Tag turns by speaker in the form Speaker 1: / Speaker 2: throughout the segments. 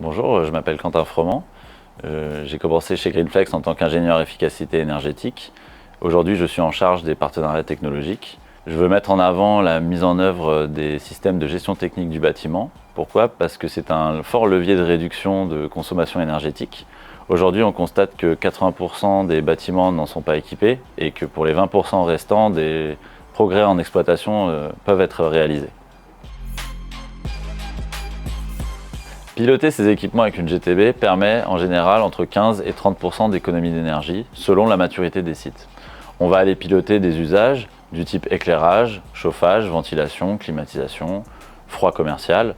Speaker 1: Bonjour, je m'appelle Quentin Froment. J'ai commencé chez Greenflex en tant qu'ingénieur efficacité énergétique. Aujourd'hui, je suis en charge des partenariats technologiques. Je veux mettre en avant la mise en œuvre des systèmes de gestion technique du bâtiment. Pourquoi? Parce que c'est un fort levier de réduction de consommation énergétique. Aujourd'hui, on constate que 80% des bâtiments n'en sont pas équipés et que pour les 20% restants, des progrès en exploitation peuvent être réalisés. Piloter ces équipements avec une GTB permet en général entre 15 et 30% d'économie d'énergie selon la maturité des sites. On va aller piloter des usages du type éclairage, chauffage, ventilation, climatisation, froid commercial,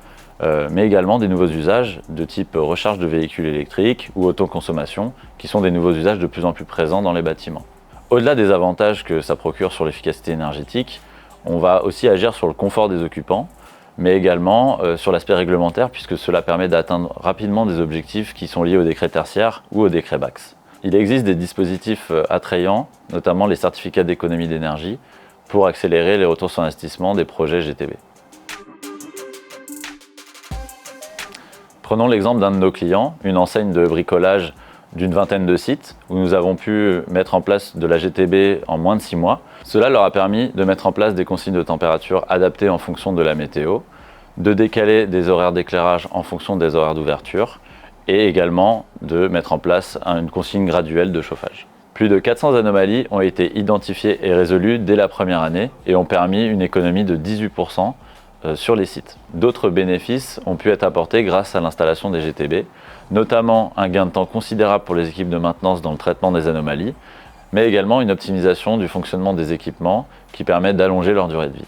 Speaker 1: mais également des nouveaux usages de type recharge de véhicules électriques ou autoconsommation, qui sont des nouveaux usages de plus en plus présents dans les bâtiments. Au-delà des avantages que ça procure sur l'efficacité énergétique, on va aussi agir sur le confort des occupants, mais également sur l'aspect réglementaire, puisque cela permet d'atteindre rapidement des objectifs qui sont liés au décret tertiaire ou au décret BAX. Il existe des dispositifs attrayants, notamment les certificats d'économie d'énergie, pour accélérer les retours sur investissement des projets GTB. Prenons l'exemple d'un de nos clients, une enseigne de bricolage d'une vingtaine de sites, où nous avons pu mettre en place de la GTB en moins de 6 mois. Cela leur a permis de mettre en place des consignes de température adaptées en fonction de la météo, de décaler des horaires d'éclairage en fonction des horaires d'ouverture, et également de mettre en place une consigne graduelle de chauffage. Plus de 400 anomalies ont été identifiées et résolues dès la première année et ont permis une économie de 18% sur les sites. D'autres bénéfices ont pu être apportés grâce à l'installation des GTB, notamment un gain de temps considérable pour les équipes de maintenance dans le traitement des anomalies, mais également une optimisation du fonctionnement des équipements qui permet d'allonger leur durée de vie.